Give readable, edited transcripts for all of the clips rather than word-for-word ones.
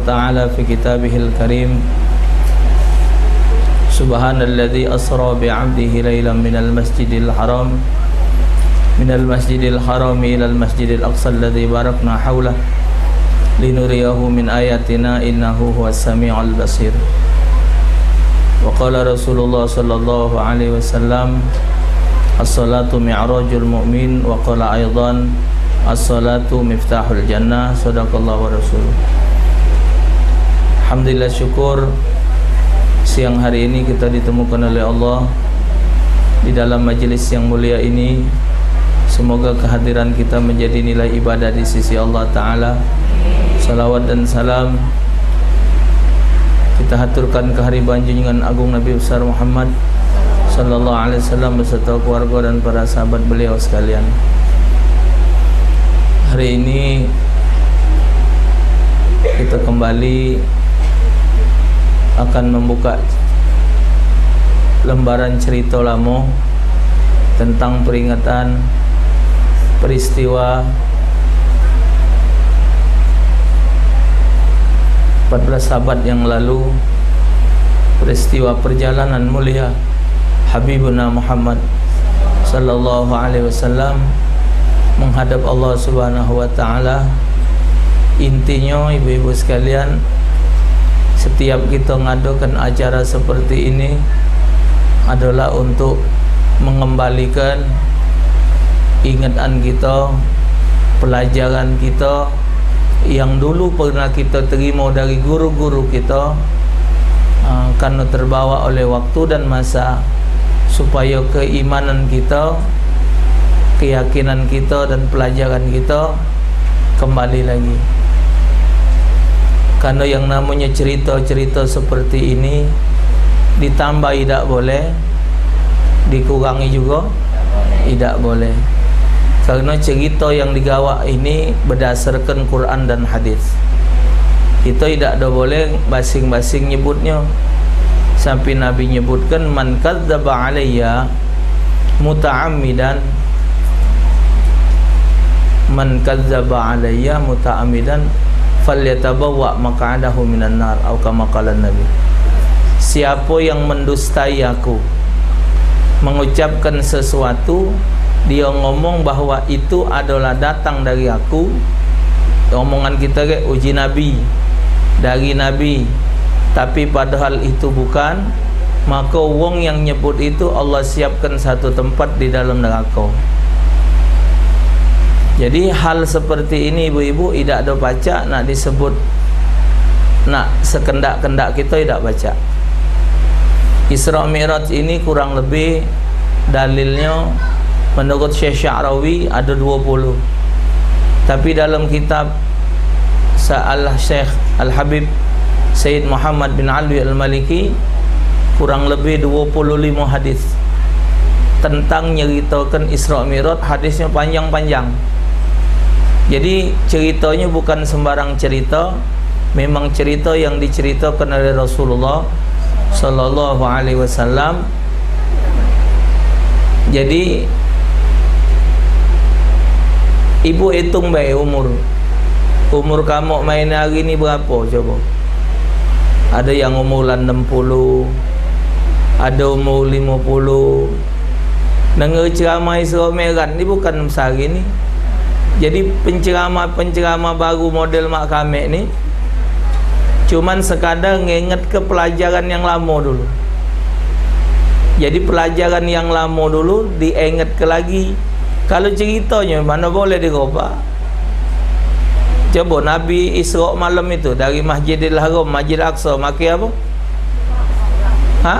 ta'ala fi kitabihil karim Subhanalladzi asra bi'abdihi laylan minal masjidil haram ilal masjidil aqsa alladzi barakna hawlah linuriyahu min ayatina innahu huwas sami'ul basir. Wa qala Rasulullah sallallahu alaihi wasallam as-salatu mi'rajul mu'min wa qala aidan as-salatu miftahul jannah. Sadaqallahu wa rasuluh. Alhamdulillah, syukur siang hari ini kita ditemukan oleh Allah di dalam majelis yang mulia ini. Semoga kehadiran kita menjadi nilai ibadah di sisi Allah Ta'ala. Salawat dan salam kita haturkan kehadiran junjungan agung Nabi besar Muhammad sallallahu alaihi wasallam beserta keluarga dan para sahabat beliau sekalian. Hari ini kita kembali akan membuka lembaran cerita lama tentang peringatan peristiwa 14 sahabat yang lalu, peristiwa perjalanan mulia Habibuna Muhammad sallallahu alaihi wasallam menghadap Allah Subhanahu wa taala. Intinya ibu-ibu sekalian, setiap kita mengadakan acara seperti ini adalah untuk mengembalikan ingatan kita, pelajaran kita yang dulu pernah kita terima dari guru-guru kita, karena terbawa oleh waktu dan masa, supaya keimanan kita, keyakinan kita dan pelajaran kita kembali lagi. Karena yang namanya cerita-cerita seperti ini ditambah tidak boleh, dikurangi juga tidak boleh. Karena cerita yang digawa ini berdasarkan Quran dan hadis. Kita tidak ada boleh basing-basing nyebutnya. Sampai Nabi nyebutkan man kadzdzaba alayya muta'ammidan, man kadzdzaba alayya muta'ammidan falyatabawwa maq'adahu minan nar, atau kama qala Nabi. Siapa yang mendustai aku, mengucapkan sesuatu, dia ngomong bahwa itu adalah datang dari aku, omongan kita ke uji Nabi, dari Nabi, tapi padahal itu bukan, maka wong yang nyebut itu Allah siapkan satu tempat di dalam neraka. Jadi hal seperti ini ibu-ibu tidak ada baca, nak disebut, nak sekendak-kendak kita tidak baca. Isra Mi'raj ini kurang lebih dalilnya menurut Syekh Sya'rawi ada 20. Tapi dalam kitab Syekh Al-Habib Sayyid Muhammad bin Alwi Al-Maliki kurang lebih 25 hadis tentang nyeritakan Isra Mi'raj. Hadisnya panjang-panjang. Jadi ceritanya bukan sembarang cerita, memang cerita yang diceritakan oleh Rasulullah sallallahu alaihi wasallam. Jadi ibu hitung baik umur kamu main hari ni berapa coba? Ada yang umur 60, ada umur 50. Dengar ceramah Isra Mi'raj ni bukan sehari ni. Jadi penceramah baru model mak kami ni cuman sekadar nginget ke pelajaran yang lama dulu. Jadi pelajaran yang lama dulu diingat ke lagi. Kalau ceritanya mana boleh dirubah. Coba Nabi Isra malam itu dari Masjidil Haram, Masjid Aqsa, maki apa? Ha?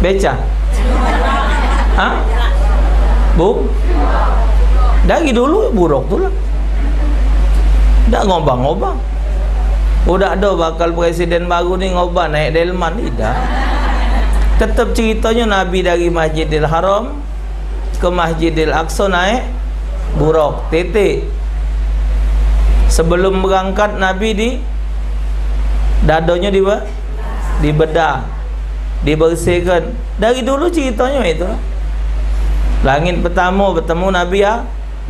Beca? Ha? Bu? Dari dulu buruk tu lah. Tak ngobang-ngobang. Udah ada bakal presiden baru ni ngobang naik delman, tidak. Tetap ceritanya Nabi dari Masjidil Haram ke Masjidil Aqsa naik buruk, titik. Sebelum berangkat Nabi di dadanya dibedah, dibersihkan. Dari dulu ceritanya itu. Langit pertama bertemu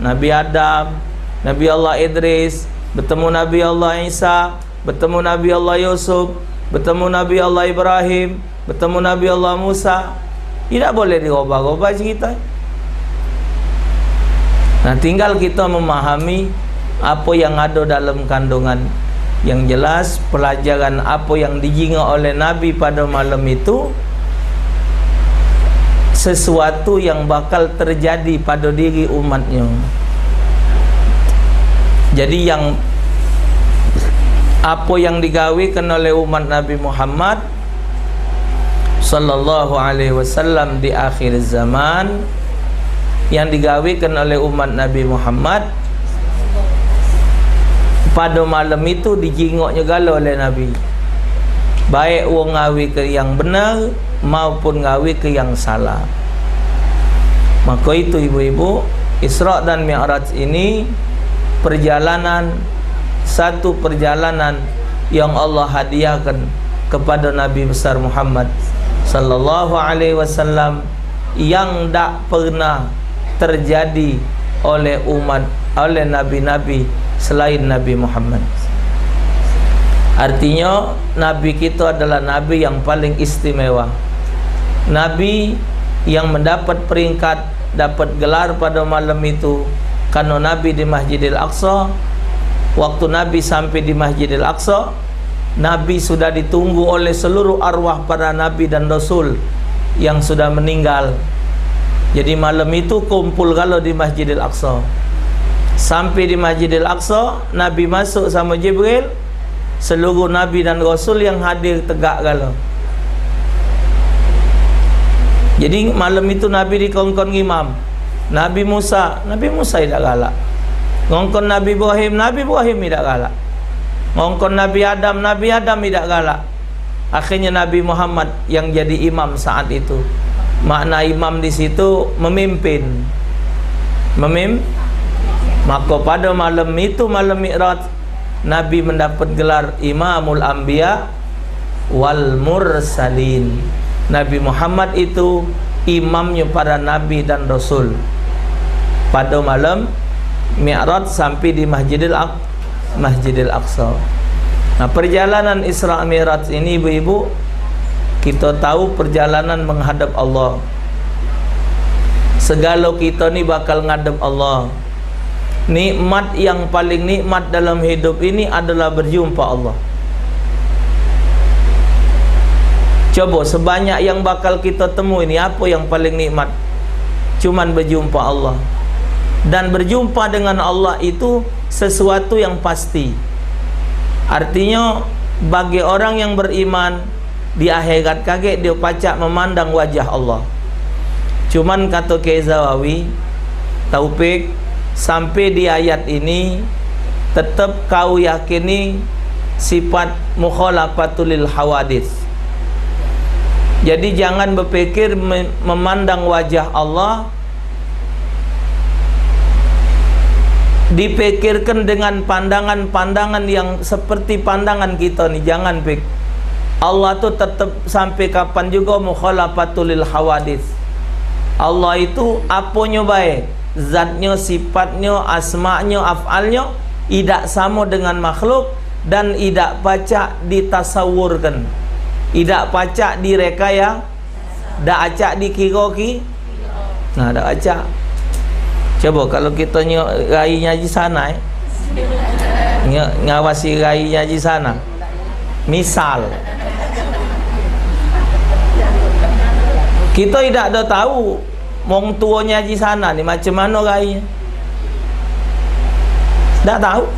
Nabi Adam, Nabi Allah Idris, bertemu Nabi Allah Isa, bertemu Nabi Allah Yusuf, bertemu Nabi Allah Ibrahim, bertemu Nabi Allah Musa. Tidak boleh dirubah-rubah cerita. Nah, tinggal kita memahami apa yang ada dalam kandungan. Yang jelas pelajaran apa yang dijingok oleh Nabi pada malam itu sesuatu yang bakal terjadi pada diri umatnya. Jadi yang apa yang digawikan oleh umat Nabi Muhammad sallallahu alaihi wasallam di akhir zaman, yang digawikan oleh umat Nabi Muhammad pada malam itu dijingoknya gala oleh Nabi, baik wong ngawi ke yang benar maupun ngawi ke yang salah. Maka itu ibu-ibu, Isra dan Mi'raj ini satu perjalanan yang Allah hadiahkan kepada Nabi besar Muhammad sallallahu alaihi wasallam, yang tak pernah terjadi oleh nabi-nabi selain Nabi Muhammad. Artinya Nabi kita adalah Nabi yang paling istimewa, Nabi yang mendapat peringkat, dapat gelar pada malam itu karena Nabi di Masjidil Aqsa. Waktu Nabi sampai di Masjidil Aqsa, Nabi sudah ditunggu oleh seluruh arwah para Nabi dan Rasul yang sudah meninggal. Jadi malam itu kumpul kalau di Masjidil Aqsa. Sampai di Masjidil Aqsa, Nabi masuk sama Jibril, seluruh Nabi dan Rasul yang hadir tegak kalau. Jadi malam itu Nabi dikongkon imam. Nabi Musa tidak galak. Ngongkon Nabi Ibrahim tidak galak. Ngongkon Nabi Adam tidak galak. Akhirnya Nabi Muhammad yang jadi imam saat itu. Makna imam di situ memimpin. Maka pada malam itu, malam Mi'raj, Nabi mendapat gelar Imamul Anbiya wal Mursalin. Nabi Muhammad itu imamnya para nabi dan rasul pada malam Mi'raj sampai di Masjidil Aqsa. Nah, perjalanan Isra Mi'raj ini ibu-ibu, kita tahu perjalanan menghadap Allah. Segala kita ni bakal ngadap Allah. Nikmat yang paling nikmat dalam hidup ini adalah berjumpa Allah. Coba sebanyak yang bakal kita temui ini, apa yang paling nikmat? Cuman berjumpa Allah. Dan berjumpa dengan Allah itu sesuatu yang pasti. Artinya bagi orang yang beriman, di akhirat kaget dia pacak memandang wajah Allah. Cuman kata Kiai Zawawi Taufik, sampai di ayat ini tetap kau yakini sifat mukhalafatul hawadits. Jadi jangan berpikir memandang wajah Allah dipikirkan dengan pandangan-pandangan yang seperti pandangan kita nih. Jangan pik. Allah tuh tetap sampai kapan juga mukhalafatul hawadits. Allah itu apanya baik, zatnya, sifatnya, asma'nya, af'alnya tidak sama dengan makhluk dan tidak pacak ditasawurkan, tidak pacak direkaya, dak acak dikira-kira. Nah, dak acak. Coba kalau kita rai ngaji sana ngawasi rai ngaji sana. Misal kita tidak ada tahu wong tuanya haji sana ni macam mana rainya, tak tahu.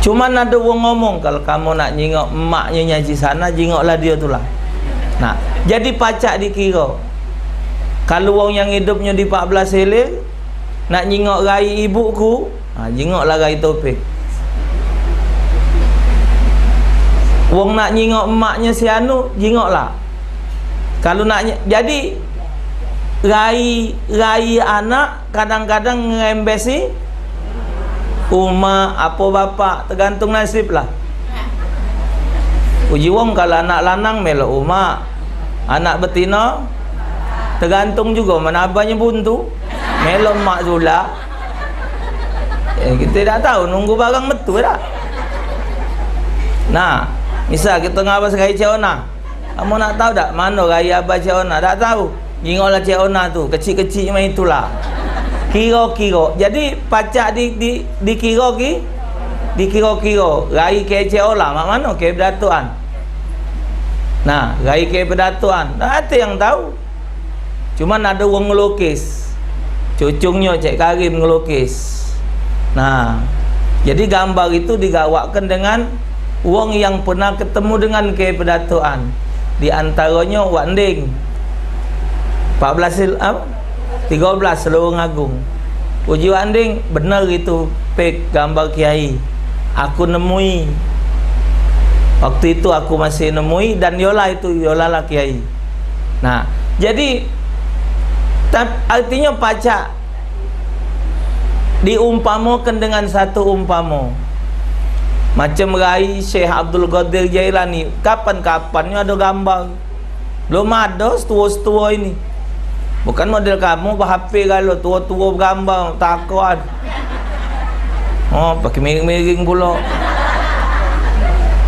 Cuman ada wong ngomong, kalau kamu nak jingok emaknya haji sana, jingoklah dia tu lah. Nah, jadi pacak dikira. Kalau wong yang hidupnya di 14 hilir nak jingok rai ibuku, jingoklah rai Taufik. Wong nak jingok emaknya si Anu, jingoklah. Kalau nak jadi rai anak kadang-kadang ngembesi uma apa bapak, tergantung nasib lah. Uji wong kalau anak lanang melo uma, anak betina tergantung juga mana abahnya buntu, melo mak Zula. Kita tak tahu, nunggu barang betul dah. Nah, misal kita ngabas raya Cik Ona. Kamu nak tahu tak mana raya abah Cik Ona? Tak tahu. Ingatlah Cik Ona tu, kecil-kecil macam itulah. Kira-kira. Jadi pacak dikira-kira. Raya ke Cik Ona mak mana? Ke Berdatuan. Nah, raya ke Berdatuan. Tak ada yang tahu. Cuman ada orang ngelukis. Cucungnya Cik Karim ngelukis. Nah, jadi gambar itu digawakkan dengan wong yang pernah ketemu dengan ke Berdatuan. Di antaranya Wak Nding 13 Selorong Agung. Uji Wak Nding, benar itu pek gambar kiai. Aku nemui. Waktu itu aku masih nemui dan yola lah kiai. Nah, jadi artinya pacak diumpamakan dengan satu umpama. Macam Rai Syekh Abdul Qadir Jailani, kapan-kapannya ada gambar. Belum ada setua-setua ini. Bukan model kamu HP kalau tua-tua gambar takut. Oh, pakai miring-miring pula.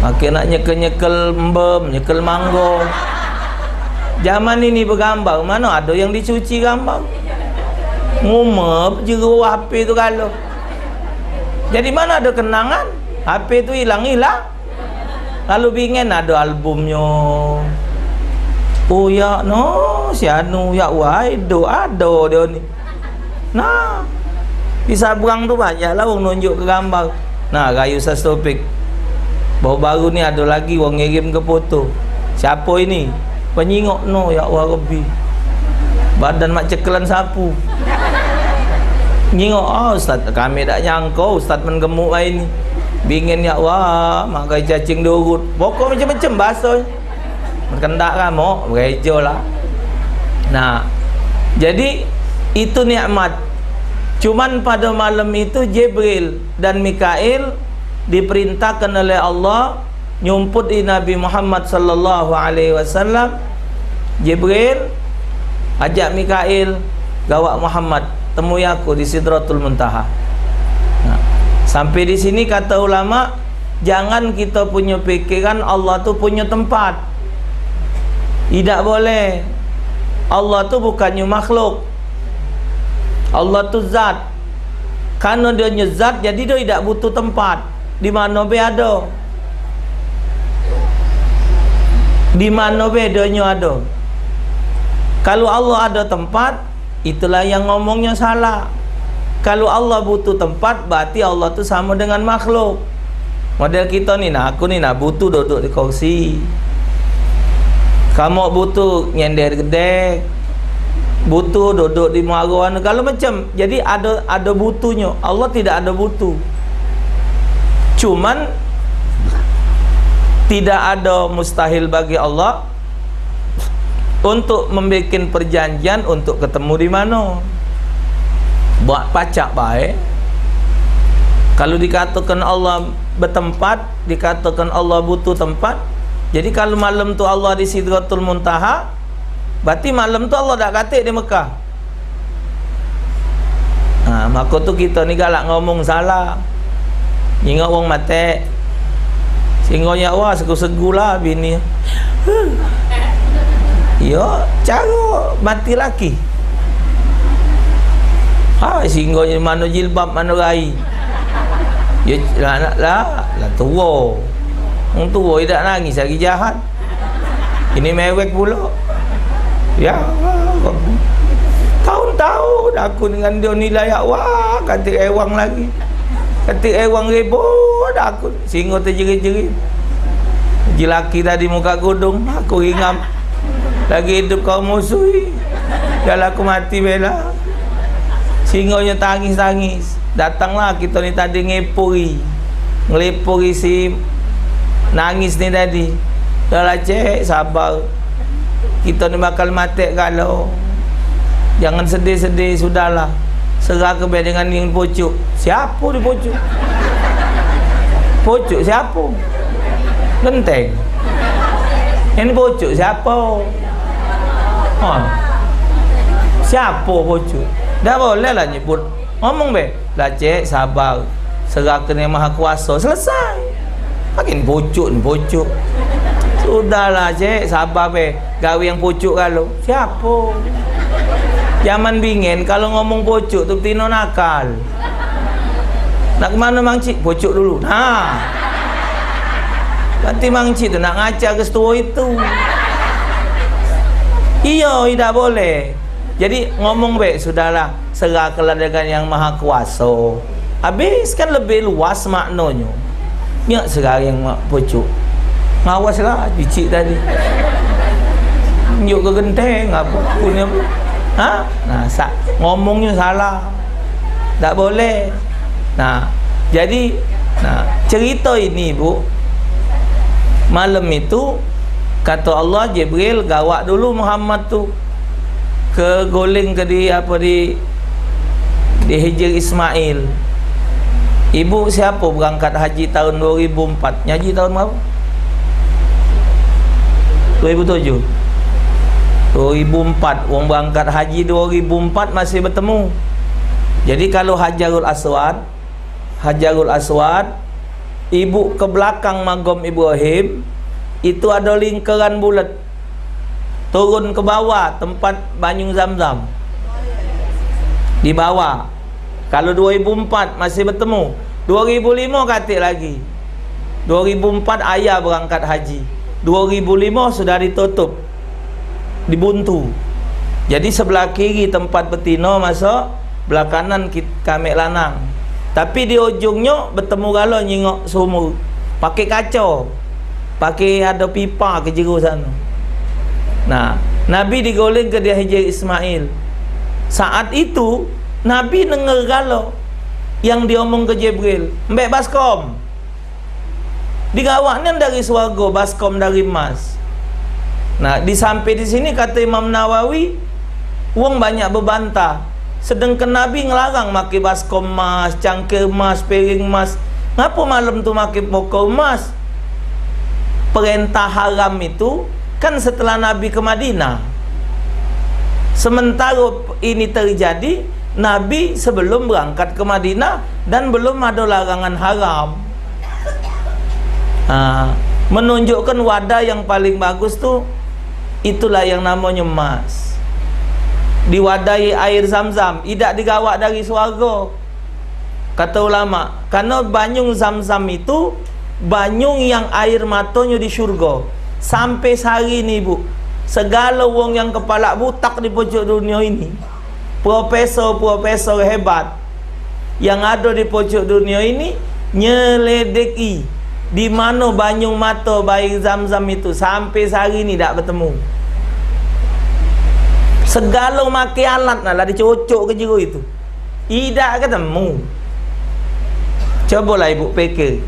Pakai nak nyekel-nyekel embem, nyekel mangga. Zaman ini bergambar, mana ada yang dicuci gambar. Ngumep juga HP tu kalau. Jadi mana ada kenangan? HP tu hilang-hilang. Lalu bingin ada albumnya. Oh ya no, si anu ya wai do ado dia ni. Nah, di Sabrang tu banyaklah orang nunjuk ke gambar. Nah, Rayu Sastopik. Baru-baru ni ada lagi orang ngirim ke foto. Siapa ini? Penyingok no ya Allah Rabbi. Badan mak cekelan sapu. Nyingok, oh ustaz, kami tak nyangka ustaz menggemuk lain ni. Bingin ya Allah, makai cacing diurut. Pokok macam-macam bahasa. Berkendak kan mau gereja lah. Nah, jadi itu nikmat. Cuman pada malam itu Jibril dan Mikail diperintahkan oleh Allah nyumput di Nabi Muhammad sallallahu alaihi wasallam. Jibril ajak Mikail, gawak Muhammad, temui aku di Sidratul Muntaha. Nah, sampai di sini kata ulama, jangan kita punya pikiran Allah tu punya tempat. Tidak boleh. Allah tu bukannya makhluk. Allah tu zat. Karena dia zat, jadi dia tidak butuh tempat. Di mana be ada? Di mana bedanya ada? Kalau Allah ada tempat, itulah yang ngomongnya salah. Kalau Allah butuh tempat, berarti Allah tu sama dengan makhluk. Model kita ni nah, aku ni nah butuh duduk di kursi. Kamu butuh nyender gede, butuh duduk di muaruan. Kalau macam, jadi ada butuhnya. Allah tidak ada butuh. Cuman tidak ada mustahil bagi Allah untuk membuat perjanjian untuk ketemu di mana. Buat pacak baik. Kalau dikatakan Allah bertempat, dikatakan Allah butuh tempat. Jadi kalau malam tu Allah di Sidratul Muntaha, berarti malam tu Allah dah katik di Mekah. Nah, maka tu kita ni galak ngomong salah. Ingat orang mati. Sehingga ya wah segu-segu lah bini. Ya, cara mati laki. Sehingga mana jilbab mana rai. Ya lah tua. Orang tua tidak nangis lagi jahat. Ini mewek pula. Ya tahun-tahun aku dengan dia nilai wah kata ewang lagi. Kata ewang ribut aku. Sehingga terjerit-jerit. Laki tadi muka godong, aku ringam. Lagi hidup kau musuhi. Kalau aku mati bela. Singonya tangis-tangis. Datanglah kita ni tadi ngepuri. Ngelepuri si nangis ni tadi. Dahlah cek, sabar. Kita ni bakal mati kalau. Jangan sedih-sedih, sudahlah. Serah ke dengan yang pucuk. Siapa di pucuk? Pucuk siapa? Genteng. Yang pucuk siapa? Siapa pucuk? Dah boleh lah nyebut. Ngomong be. Lah cek, sabar. Serah ke Yang Maha Kuasa. Selesai. Makin pucuk. Sudahlah cik, sabar be. Gawe yang pucuk kalau. Siapa? Zaman bingen kalau ngomong pucuk tu tino nakal. Nak kemana Mang Cik? Pucuk dulu. Nanti Mang Cik tu nak ngaca ke setua itu. Iya, tidak boleh. Jadi ngomong baik, sudahlah, serahkanlah dengan yang maha kuasa. Habis kan lebih luas maknanya. Ingat sekarang yang pucuk. Ngawaslah bicik tadi. Nyuk ke genteng apa punya. Nah, ngomongnya salah. Tak boleh. Nah, jadi cerita ini Bu, malam itu kata Allah, Jibril gawak dulu Muhammad tu ke goling ke di Hijr Ismail. Ibu siapa berangkat haji tahun 2004? Haji tahun berapa? 2007. 2004. Orang berangkat haji 2004 masih bertemu. Jadi kalau Hajarul Aswad, ibu ke belakang Magom Ibrahim itu ada lingkaran bulat. Turun ke bawah tempat Banyung Zamzam. Di bawah. Kalau 2004 masih bertemu. 2005 katik lagi. 2004 ayah berangkat haji. 2005 sudah ditutup. Dibuntu. Jadi sebelah kiri tempat betina masuk, belah kanan kami lanang. Tapi di ujungnya bertemu kalau nyingok sumur. Pakai kaca. Pakai ada pipa ke jeru sana. Nah, Nabi digoleng ke dia Hijr Ismail. Saat itu Nabi dengar galau yang diomong ke Jibril, mbak baskom digawaknya dari swarga, baskom dari emas. Nah, sampai di sini kata Imam Nawawi, wong banyak berbantah, sedangkan Nabi ngelarang makai baskom emas, cangkir emas, piring emas. Ngapa malam tu makai pokok emas? Perintah haram itu kan setelah Nabi ke Madinah. Sementara ini terjadi Nabi sebelum berangkat ke Madinah dan belum ada larangan haram. Menunjukkan wadah yang paling bagus tuh itulah yang namanya emas. Diwadahi air Zam-Zam, tidak digawak dari swarga. Kata ulama, karena Banyung Zam-Zam itu banyung yang air matanya di syurga. Sampai sehari ini Bu, segala wong yang kepala butak di pojok dunia ini, profesor hebat yang ada di pojok dunia ini, nyeledeki di mana banyung mata bayi Zam-Zam itu. Sampai sehari ini tak bertemu. Segala makai alat lah dicocok ke jeru itu, tidak ketemu. Cobalah ibu fikir,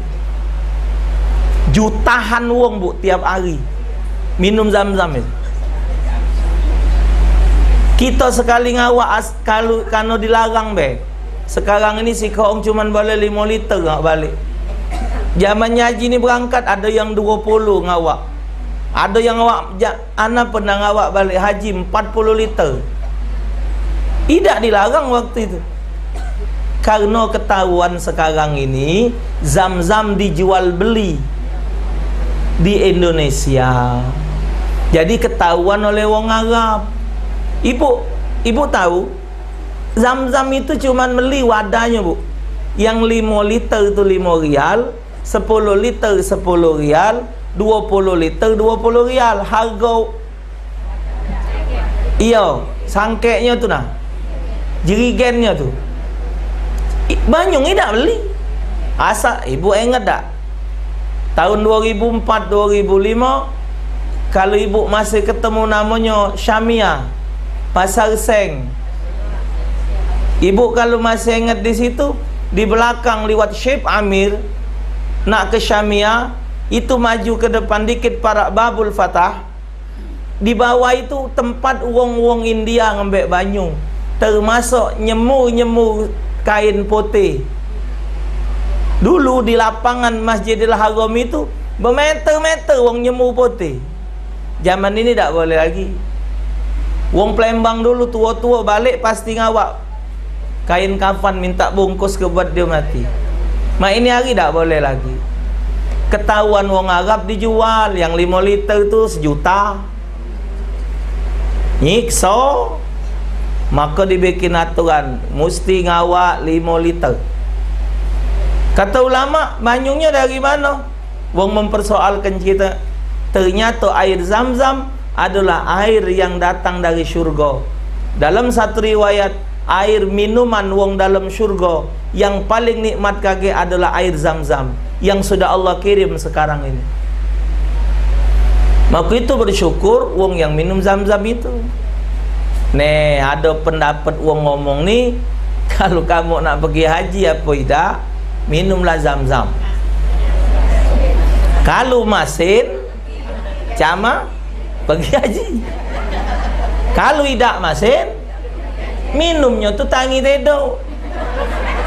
jutaan wong Bu tiap hari minum Zam-Zam itu. Kita sekali ngawak kalau dilarang be. Sekarang ini si kaum cuman boleh 5 liter ngawak balik. Zaman haji ni berangkat ada yang 20 ngawak. Ada yang ngawak, ana pernah ngawak balik haji 40 liter. Tidak dilarang waktu itu. Karena ketahuan sekarang ini Zam-Zam dijual beli di Indonesia. Jadi ketahuan oleh wong Arab. Ibu tahu Zam-Zam itu cuman beli wadahnya Bu. Yang 5 liter itu 5 rial, 10 liter 10 rial, 20 liter 20 rial. Harga iya, sangkeknya tu nah. Jerigennya tu. Banyung tidak beli. Asal ibu ingat tak? Tahun 2004 2005 kalau ibu masih ketemu namanya Syamia, Pasar Seng. Ibu kalau masih ingat di situ, di belakang lewat Syekh Amir nak ke Syamia, itu maju ke depan dikit para Babul Fatah. Di bawah itu tempat wong-wong India ngambil banyung, termasuk nyemur kain putih. Dulu di lapangan Masjidil Haram itu bermeter-meter wong nyemur putih. Zaman ini tak boleh lagi. Wong Palembang dulu tua-tua balik pasti ngawak kain kafan minta bungkus ke buat dia mati. Mak ini hari tak boleh lagi. Ketahuan wong Arab dijual yang 5 liter tu 1 juta. Nyiksa. Maka dibikin aturan mesti ngawak 5 liter. Kata ulama, banyunya dari mana? Wong mempersoalkan kita. Ternyata air Zam-Zam adalah air yang datang dari syurga. Dalam satu riwayat, air minuman wong dalam syurga yang paling nikmat kaki adalah air Zam-Zam yang sudah Allah kirim sekarang ini. Maka itu bersyukur wong yang minum Zam-Zam itu. Nih, ada pendapat wong ngomong nih, kalau kamu nak pergi haji apa tidak, minumlah Zam-Zam. Kalau masin, cama pergi haji. Kalau tidak masin, minumnya tu tangi dedo,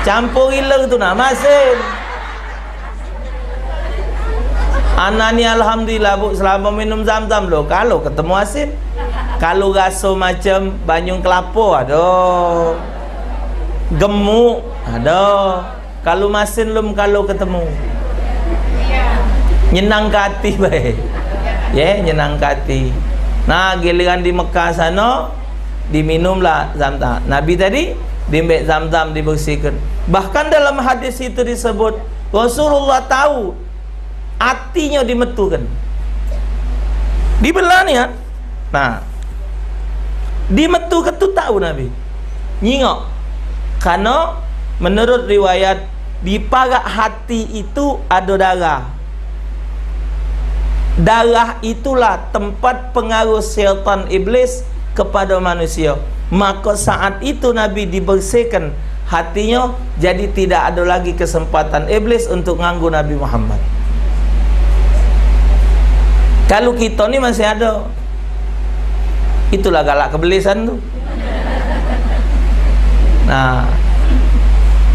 campur iler tu nak masin. Anak ni alhamdulillah bu, selama minum Zam-Zam loh. Kalau ketemu asin, kalau rasa macam banyung kelapa, aduh, gemuk, aduh. Kalau masin lum kalau ketemu, nyenang hati baik, ya nyenang hati. Nah giliran di Mekah sana, diminumlah Zam-Zam. Nabi tadi dimbek Zam-Zam dibersihkan. Bahkan dalam hadis itu disebut Rasulullah tahu hatinya dimetukan, dibelah ni kan. Nah dimetukan tu tahu Nabi nyingok, karena menurut riwayat di parak hati itu ada darah. Darah itulah tempat pengaruh syaitan iblis kepada manusia. Maka saat itu Nabi dibersihkan hatinya, jadi tidak ada lagi kesempatan iblis untuk nganggu Nabi Muhammad. Kalau kita ni masih ada, itulah galak kebelisan tu. Nah,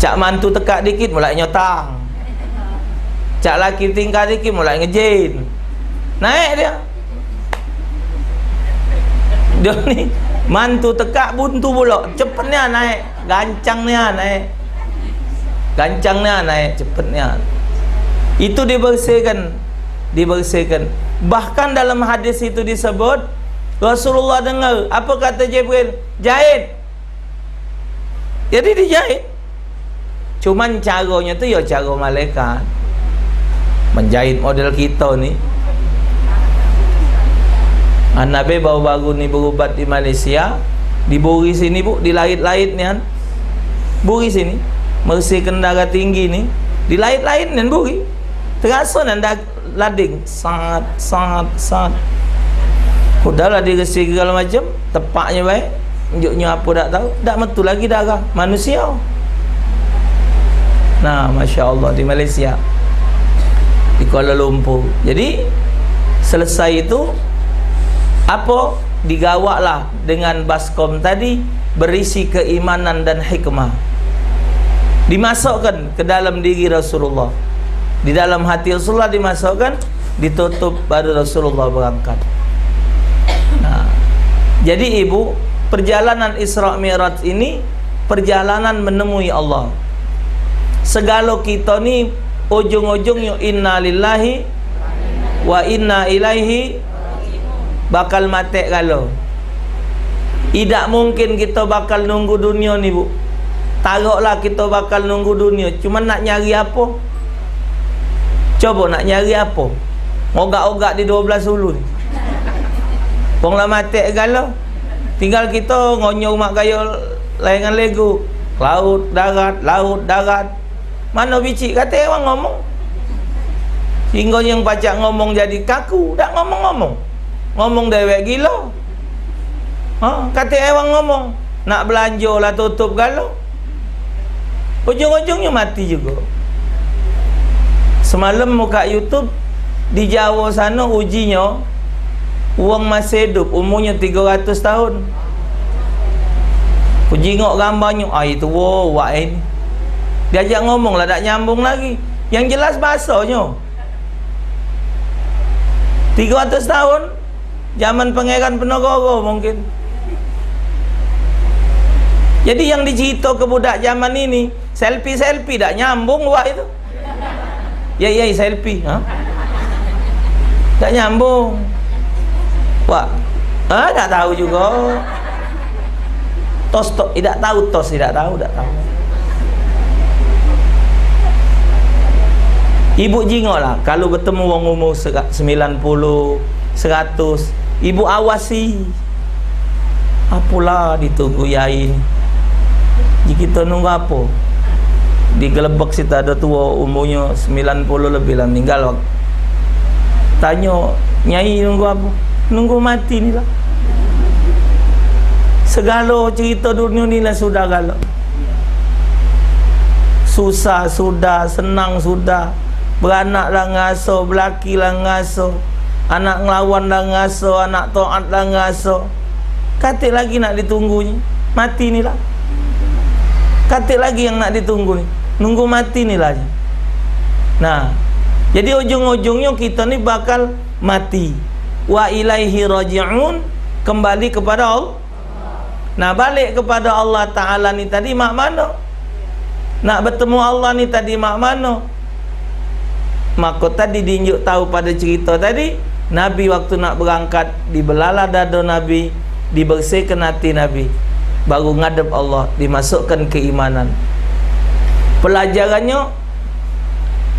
cak mantu tekak dikit mulai nyotang, cak laki tinggal dikit mulai ngejin, naik dia. Dia ni mantu tekak buntu pula, cepatnya naik, gancangnya naik, gancangnya naik, cepatnya. Itu dibersihkan, dibersihkan. Bahkan dalam hadis itu disebut Rasulullah dengar apa kata Jibril, jahit. Jadi dijahit. Cuman caranya tu ya cara malaikat. Menjahit model kita ni. Nabi baru-baru ni berubat di Malaysia, di buri sini bu, di lait-lait ni kan, buri sini, bersihkan darah tinggi ni, di lait-lait ni buri, terasa nanda lading, sangat. Udahlah diresik segala macam, tepaknya baik, unjuknya apa tak tahu, tak metu lagi darah manusia. Nah, Masya Allah di Malaysia, di Kuala Lumpur. Jadi selesai itu apa, digawaklah dengan baskom tadi berisi keimanan dan hikmah, dimasukkan ke dalam diri Rasulullah, di dalam hati Rasulullah dimasukkan, ditutup, baru Rasulullah berangkat. Nah, jadi ibu, perjalanan Isra Mi'raj ini perjalanan menemui Allah. Segala kita ni ujung-ujungnya inna lillahi wa inna ilaihi bakal mati kalau. Tidak mungkin kita bakal nunggu dunia ni bu. Taruhlah kita bakal nunggu dunia, cuma nak nyari apa? Coba nak nyari apa? Ogak-ogak di 12 hulu ni. Ponglah mati kalau. Tinggal kita ngonyong mak gaya layangan Lego. Laut, darat, laut, darat. Mana bicik kata orang ngomong. Sehingga yang pacak ngomong jadi kaku, tak ngomong-ngomong. Ngomong dewek gila. Kata orang ngomong, nak belanja lah tutup galau. Ujung-ujungnya mati juga. Semalam muka YouTube di Jawa sana ujinya, uang masih hidup, umurnya 300 tahun. Aku jingok gambarnya, itu wak ini. Diajak ngomong lah, tak nyambung lagi. Yang jelas bahasanya 300 tahun, zaman Pangeran Penogoro mungkin. Jadi yang dicerita ke budak zaman ini, selfie-selfie tak nyambung wak itu. Ya selfie. Tak nyambung. Wah, tak tahu juga. Tidak tahu. Ibu jingok lah kalau bertemu orang umur 90, 100, ibu awasi. Apalah ditunggu yai ni. Jika kita nunggu apa? Di Gelebek situ ada tua umurnya 90 lebih lah meninggal. Tanya, nyai nunggu apa? Nunggu mati ni lah. Segala cerita dunia ni lah sudah galak. Susah sudah, senang sudah. Beranak lah ngaso, belaki lah ngaso, anak ngelawan lah ngaso, anak taat lah ngaso. Katik lagi nak ditunggu ni, mati ni lah. Katik lagi yang nak ditunggu ni, nunggu mati ni lah. Nah, jadi ujung-ujungnya kita ni bakal mati. Wa ilaihi raji'un, kembali kepada Allah. Nah, balik kepada Allah Ta'ala ni tadi mak mana? Nak bertemu Allah ni tadi mak mana? Maka tadi diunjuk tahu pada cerita tadi, Nabi waktu nak berangkat dibelalah dada Nabi, dibersihkan hati Nabi, baru ngadep Allah, dimasukkan keimanan. Pelajarannya,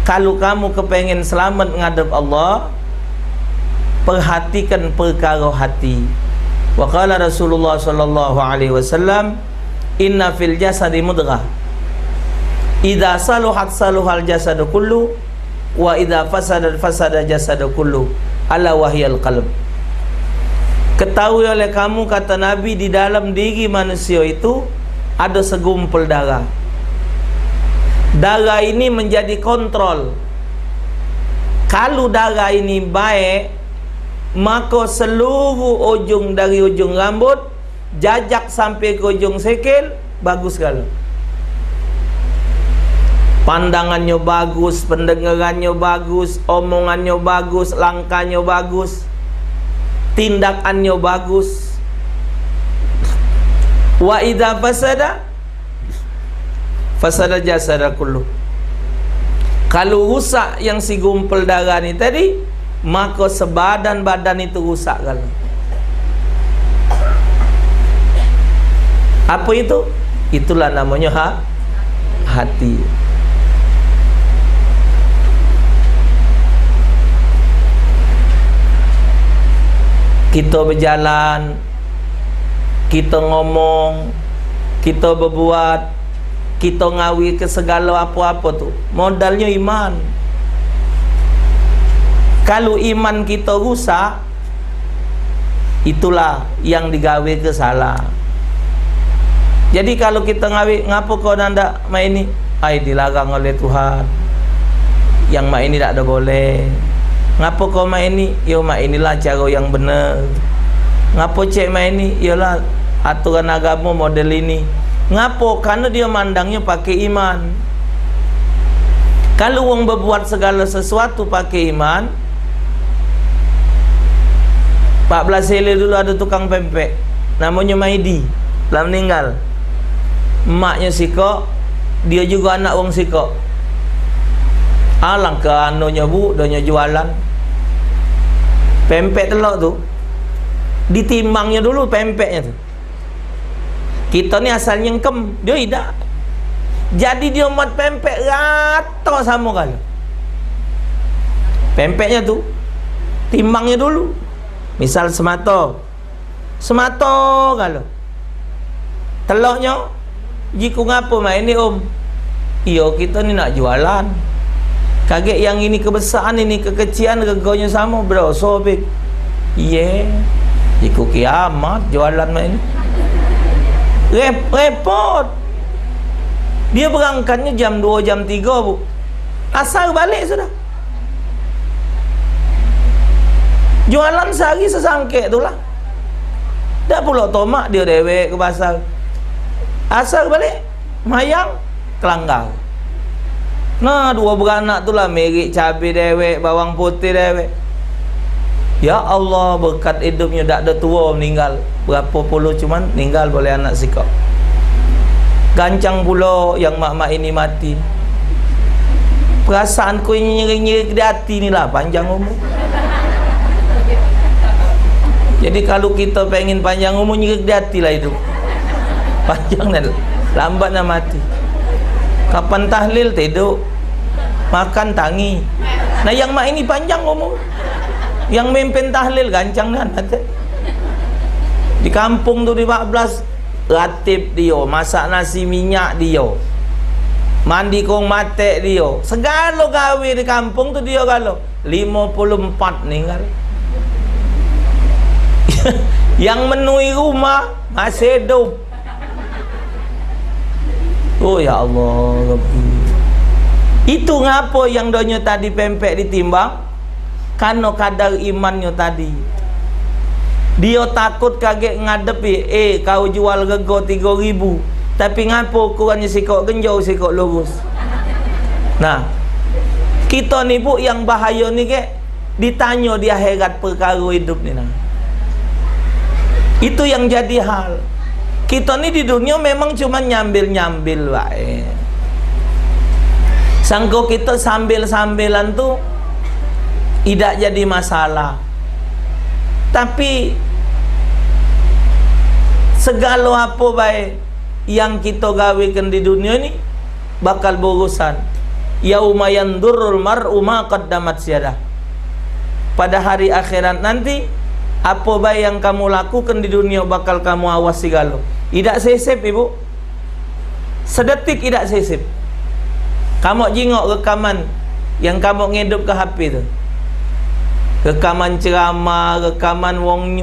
kalau kamu kepengen selamat ngadep Allah, perhatikan perkara hati. Wa qala Rasulullah sallallahu alaihi wasallam, inna fil jasadi mudghah, idza saluhat saluhal jasadu kullu, wa idza fasada jasadu kullu, ala wahyal qalb. Ketahui oleh kamu, kata Nabi, di dalam diri manusia itu ada segumpul darah. Darah ini menjadi kontrol. Kalau darah ini baik, maka seluruh ujung dari ujung rambut jajak sampai ke ujung sikil bagus sekali. Pandangannya bagus, pendengarannya bagus, omongannya bagus, langkahnya bagus, tindakannya bagus. Wa idza fasada jasada kullu. Kalau rusak yang si gumpal darah ni tadi, maka sebadan badan itu rusak kalau. Apa itu? Itulah namanya hati. Kita berjalan, kita ngomong, kita berbuat, kita ngawi ke segala apa-apa tu, modalnya iman. Kalau iman kita rusak, itulah yang digawe ke salah. Jadi kalau kita ngawi, ngapa kau nanda main ini? Ai dilarang oleh Tuhan. Yang main ini tak ada boleh. Ngapa kau main ini? Ya main inilah cara yang benar. Ngapa cek main ini? Yalah aturan agama model ini. Ngapa? Karena dia mandangnya pakai iman. Kalau orang berbuat segala sesuatu pakai iman, 14 sele dulu ada tukang pempek, namanya Maidi, telah meninggal. Emaknya Siko, dia juga anak orang Siko. Alang ke anunya bu, donya jualan pempek telur tu, ditimbangnya dulu pempeknya tu. Kita ni asalnya kem, dia tidak. Jadi dia buat pempek rata sama kalau. Pempeknya tu timbangnya dulu. Misal semato kalau. Telurnya, jika ngapa main ni om? Iyo kita ni nak jualan. Kaget yang ini kebesaran, ini kekecilan, regonya sama bro, sobek. Iya. Jika kiamat jualan main. Repot. Dia berangkatnya jam 2, jam 3 bu. Asar balik sudah. Jualan sehari sesangkek tu lah. Tak pula tomak dia dewek ke pasar. Asar balik, mayang, kelanggar. Nah, 2 beranak tu lah, merik cabai dewek, bawang putih dewek. Ya Allah, berkat hidupnya tak ada tua meninggal. Berapa puluh cuman meninggal boleh anak sikap. Gancang pula yang mak-mak ini mati. Perasaan ku nyeri-nyeri di hati ni lah panjang umur. Jadi kalau kita pengen panjang umur, nyeri di hati lah hidup. Panjang dan lambat nak mati. Kapan tahlil tidur, makan tangi. Nah yang mak ini panjang umur, yang memimpin tahlil gancang dan di kampung tu di 14 ratib dia, masak nasi minyak dia, mandi kong mate dia, segala gawe di kampung tu dia kalau 54 ninggal. Yang menui rumah masih hidup. Oh ya Allah, Rabbi. Itu ngapa yang donya tadi pempek ditimbang? Karena kadar imannya tadi. Dia takut kaget ngadepi, kau jual rego 3.000, tapi ngapo kurangnya sikok genjau sikok lurus. Nah, kita ni bu yang bahaya ni ke ditanya di akhirat perkara hidup ni nah. Itu yang jadi hal. Kita ni di dunia memang cuma nyambil-nyambil wae. Sangko kita sambil-sambilan tu tidak jadi masalah. Tapi segala apa baik yang kita gawekan di dunia ni bakal berurusan. Yauma yandurul mar'u ma qaddamat yadah. Pada hari akhirat nanti, apa baik yang kamu lakukan di dunia bakal kamu awas segala. Tidak sesip ibu, sedetik tidak sesip. Kamu jingok rekaman yang kamu ngidup ke HP tu, rekaman ceramah, rekaman wong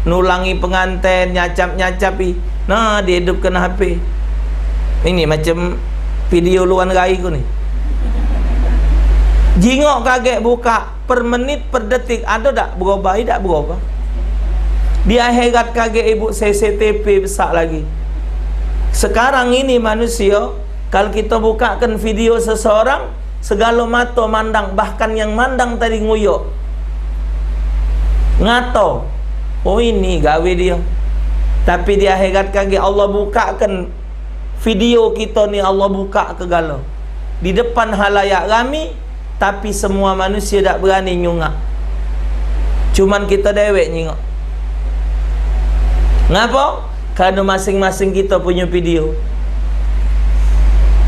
nulangi pengantin, nyacap-nyacapi. Nah, dia hidup kena HP. Ini macam video luar rai ku ni. Jingok kaget buka per menit per detik, ada tak berubah? Tak berubah. Di akhirat kaget ibu CCTV besar lagi. Sekarang ini manusia, kalau kita bukakan video seseorang, segala mata mandang, bahkan yang mandang tadi nguyok, ngato, oh ini gawe dia. Tapi di akhirat kaget Allah bukakan video kita ni, Allah buka ke gala di depan halayak ramai, tapi semua manusia tak berani nyungak. Cuman kita dewek nyungak. Ngapa? Karena masing-masing kita punya video.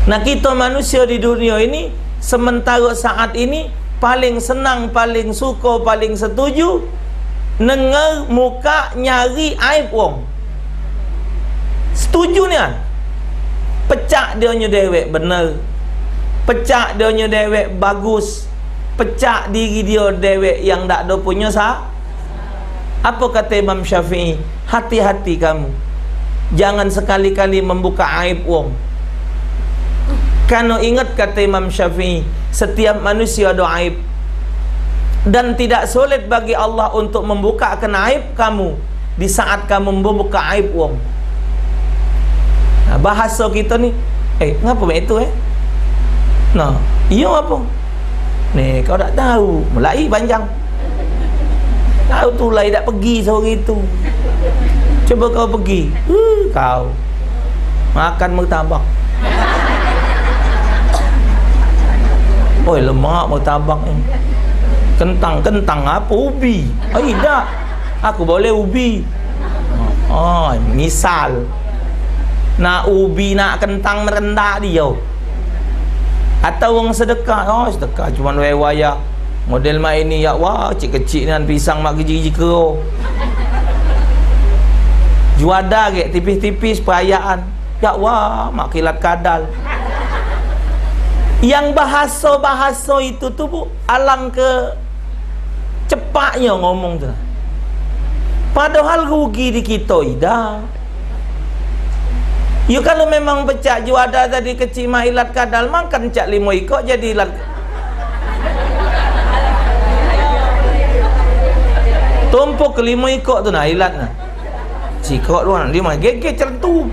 Nah, kita manusia di dunia ini sementara saat ini paling senang, paling suka, paling setuju dengar muka nyari aib wong. Setuju ni kan? Pecah dia nya dewek benar, pecah dia nya dewek bagus, pecah diri dia dewek yang tak ada punya sah. Apa kata Imam Syafi'i? Hati-hati kamu, jangan sekali-kali membuka aib wong. Karena ingat kata Imam Syafi'i, setiap manusia ada aib, dan tidak sulit bagi Allah untuk membukakan aib kamu di saat kamu membuka aib wong. Nah, bahasa kita ni, ngapa itu Nah, iya apa? Ni kau tak tahu, mulai panjang. Tahu tu lai tak pergi sore itu. Coba kau pergi, kau makan martabak. Oi, lemak martabak ni. Kentang apa? Ubi. Tak. Aku boleh ubi. Oh, misal. Nak ubi, nak kentang merendah dia. Atau orang sedekah. Oh, sedekah cuma waya. Model mak ini ya, wah, kecil-kecil dengan pisang mak gigi-gigi kero. Juada ke tipis-tipis perayaan. Ya wah, mak kilat kadal. Yang bahasa-bahasa itu tu bu, alang ke cepatnya ngomong tu. Padahal rugi di kita ida. You kalau memang pecah juada tadi kecil mak ilat kadal, makan cak 5 ikut jadi ilat. Tumpuk ke 5 ikut tu nak ilat nak. Cikok luar dia mah gege certu.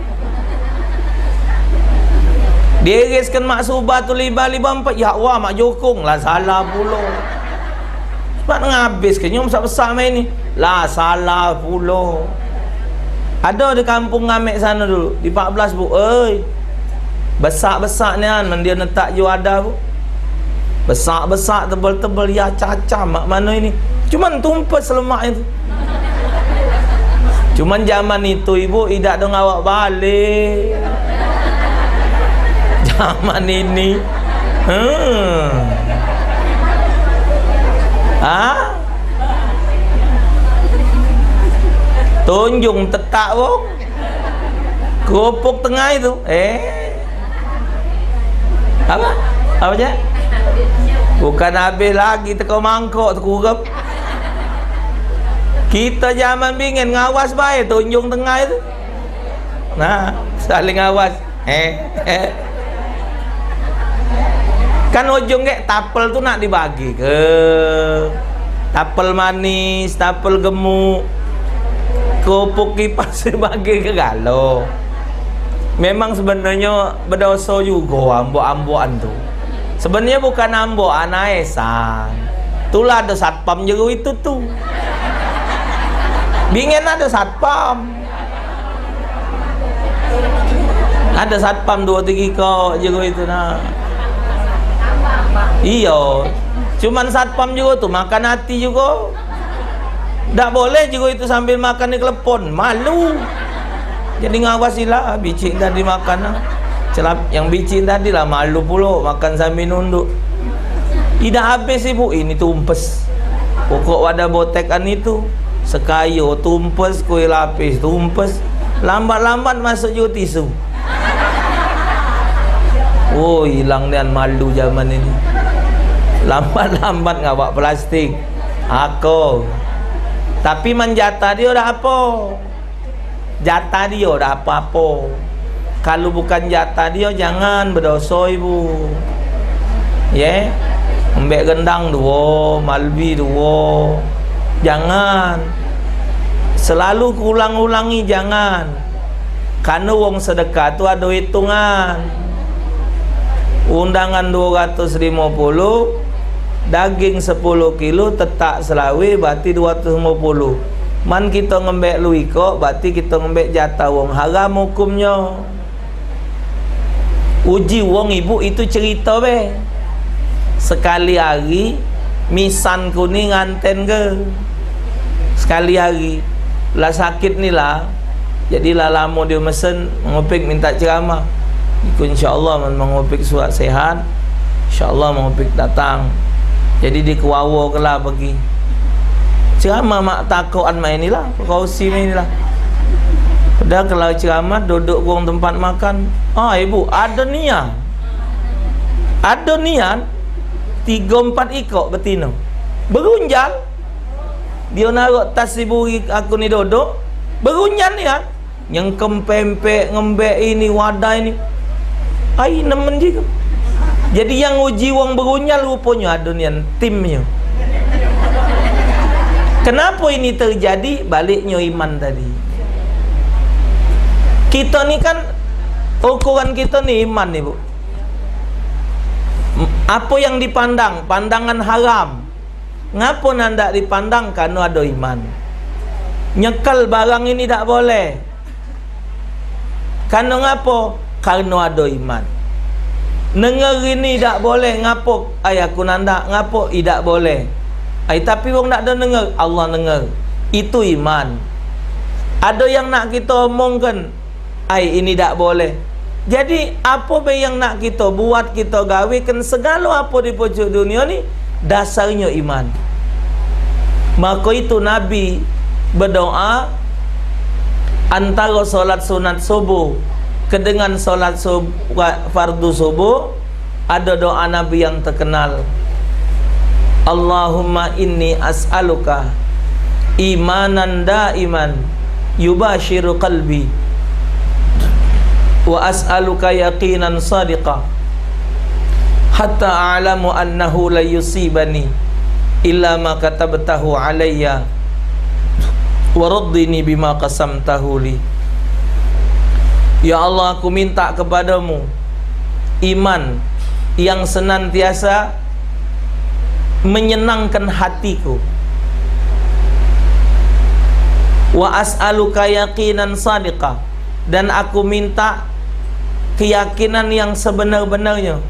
Dia reskan mak subah tu 554. Ya Allah, mak jokong lah, salah pula. Sebab ngabis ke nyom besar main ni. Lah salah pula. Ada di kampung Ngamek sana dulu, di 14 bu. Besar-besar ni kan, dia letak juada tu. Besar-besar, tebal-tebal, ya caca mak mana ini. Cuman tumpas lemak itu. Cuman zaman itu ibu tidak ada ngawak balik. Zaman ini. Tunjung tekak pun. Kerupuk tengah itu. Apa? Apa je? Bukan habis lagi teka mangkok terkurap. Kita zaman bingin ngawas baik tunjung tengah itu. Nah, saling ngawas. Kan ujung ke tapel tu nak dibagi ke. Tapel manis, tapel gemuk. Kerupuk kipas dibagi ke galau. Memang sebenarnya berdosa juga ambok-ambokan tu. Sebenarnya bukan ambok, anaesan. Itulah ada satpam juga itu tu. Bingen ada satpam. Ada satpam 2-3 kau juga itu nah. Iya. Cuman satpam juga tu makan hati juga. Tak boleh juga itu sambil makan di telepon. Malu. Jadi ngawasilah bicik tadi makan lah. Celap yang bicik tadi lah malu pula makan sambil nunduk. Tidak habis ibu ini tumpes. Pokok wadah botekan itu sekayo tumpes, kuih lapis tumpes. Lambat-lambat masuk juga tisu. Oh hilang dan malu zaman ini. Lambat-lambat ngawak plastik. Aku. Tapi menjata dia dah apa? Jatah dia dah apa-apa. Kalau bukan jatah dia jangan berdosa ibu. Ya. Ambek gendang dua, malbi dua. Jangan. Selalu ulang-ulangi jangan. Karena wong sedekah tu ada hitungan. Undangan 250, daging 10 kilo, tetak selawi berarti 250. Man kita ngembek luiko berarti kita ngembek jatah wong. Haram hukumnya. Uji wong ibu itu cerita be. Sekali hari misan kuning nganten ke. Sekali hari lah sakit ni lah. Jadi lah lama dia mesen mengupik minta ceramah. InsyaAllah mengupik surat sehat. InsyaAllah mengupik datang. Jadi di kewawa ke lah pergi. Ceramah mak takuan main ni lah. Kausi main ni lah. Padahal kalau ceramah duduk kurang tempat makan. Ibu ada niat. Ada niat 3-4 ikut betina. Berunjal. Dia naruh tas ibu aku ni duduk. Berunjal niat. Yang kempempek ngembek ini wadah ini. Nemen juga. Jadi yang uji wong berunjal rupanya ada niat timnya. Kenapa ini terjadi? Baliknya iman tadi. Kita ni kan ukuran kita ni iman ni bu. Apa yang dipandang? Pandangan haram. Ngapa nanda dipandang? Karena ada iman. Nyekal barang ini tak boleh. Karena ngapa? Karena ada iman. Dengar ini tak boleh. Ngapa? Aku nanda. Ngapa? Tidak boleh. Tapi orang nak dengar, Allah dengar. Itu iman. Ada yang nak kita omongkan, ini tak boleh. Jadi apa yang nak kita buat, kita gawikan segala apa di pojok dunia ni dasarnya iman. Maka itu Nabi berdoa antara solat sunat subuh ke dengan solat fardu subuh. Ada doa Nabi yang terkenal, Allahumma inni as'aluka imanan daiman yubashiru qalbi wa as'aluka yaqinan sadiqa hatta a'lamu annahu la yusibani illa ma katabtahu alayya wa raddini bima qasamtahu li. Ya Allah, aku minta kepadamu iman yang senantiasa menyenangkan hatiku, wa as'aluka yaqinan sadiqa, dan aku minta keyakinan yang sebenar-benarnya,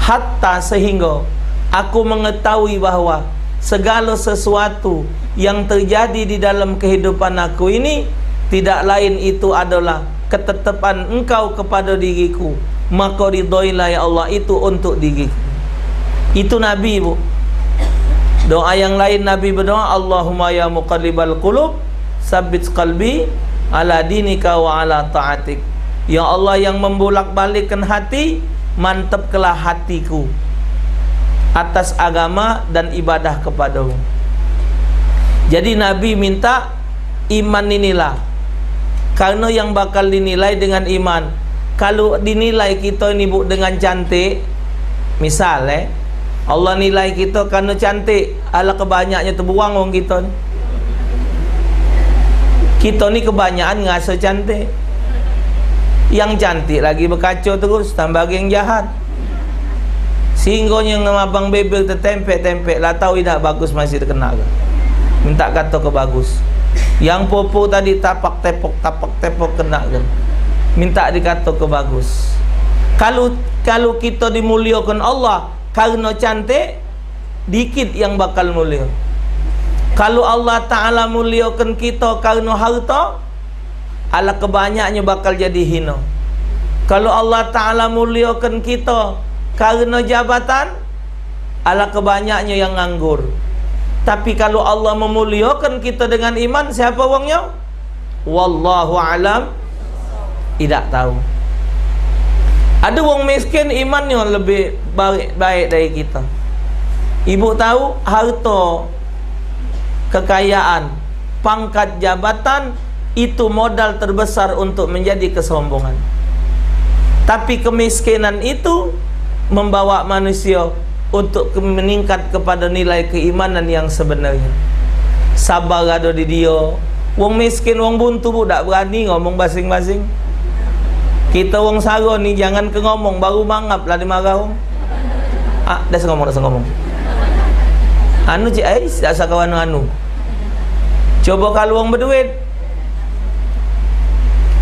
hatta sehingga aku mengetahui bahawa segala sesuatu yang terjadi di dalam kehidupan aku ini tidak lain itu adalah ketetapan Engkau kepada diriku, maka ridhoilah ya Allah itu untuk diriku. Itu Nabi, Bu. Doa yang lain Nabi berdoa, Allahumma ya muqallibal qulub sabbit qalbi ala dinika wa ala ta'atik. Ya Allah yang membolak-balikkan hati, mantapkanlah hatiku atas agama dan ibadah kepadamu. Jadi Nabi minta iman inilah, karena yang bakal dinilai dengan iman. Kalau dinilai kita ini, Bu, dengan cantik, misalnya Allah nilai kita karena cantik, ala kebanyaknya terbuang orang kita ni. Kita ni kebanyakan ngerasa cantik. Yang cantik lagi berkacau terus, tambah yang jahat. Sehingga yang abang bebel tertempek-tempek lah, tahu tidak bagus masih terkena ke? Minta kata ke bagus. Yang popo tadi tapak tepok kena ke? Minta dikata ke bagus. Kalau kita dimuliakan Allah karena cantik, dikit yang bakal mulia. Kalau Allah Ta'ala muliakan kita karena harta, ala kebanyaknya bakal jadi hina. Kalau Allah Ta'ala muliakan kita karena jabatan, ala kebanyaknya yang nganggur. Tapi kalau Allah memuliakan kita dengan iman, siapa wongnya? Wallahu alam, tidak tahu. Ada wong miskin imannya lebih baik dari kita. Ibu tahu, harta, kekayaan, pangkat jabatan itu modal terbesar untuk menjadi kesombongan. Tapi kemiskinan itu membawa manusia untuk meningkat kepada nilai keimanan yang sebenarnya. Sabar ada di dia. Wong miskin, wong buntu budak berani ngomong basing-basing. Kita wong saro ni jangan ke ngomong, baru mangap lah dimarah wong. Dah ngomong. Anu cik ais, dah sakawan anu. Coba kalau wong berduit,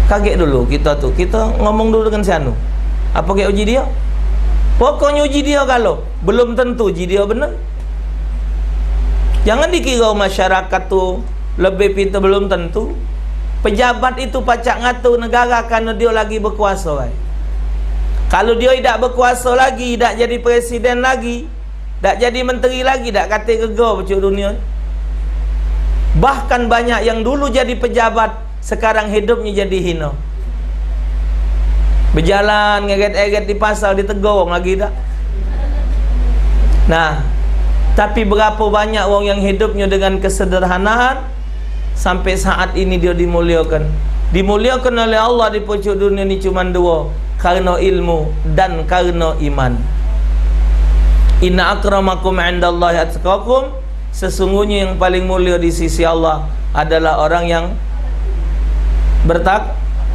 kaget dulu kita tu. Kita ngomong dulu dengan si anu. Apa kayak uji dia? Pokoknya uji dia, kalau belum tentu uji dia benar. Jangan dikira masyarakat tu lebih pintar, belum tentu. Pejabat itu pacak ngatur negara karena dia lagi berkuasa, kan? Kalau dia tidak berkuasa lagi, tidak jadi presiden lagi, tidak jadi menteri lagi, tidak kata gegar bercuk dunia. Bahkan banyak yang dulu jadi pejabat, sekarang hidupnya jadi hina. Berjalan ngeret-eret di pasar, ditegur orang lagi tak. Nah, tapi berapa banyak orang yang hidupnya dengan kesederhanaan, sampai saat ini dia dimuliakan. Dimuliakan oleh Allah di pucuk dunia ni cuma dua, karena ilmu dan karena iman. Inna akramakum indallahi atqakum, sesungguhnya yang paling mulia di sisi Allah adalah orang yang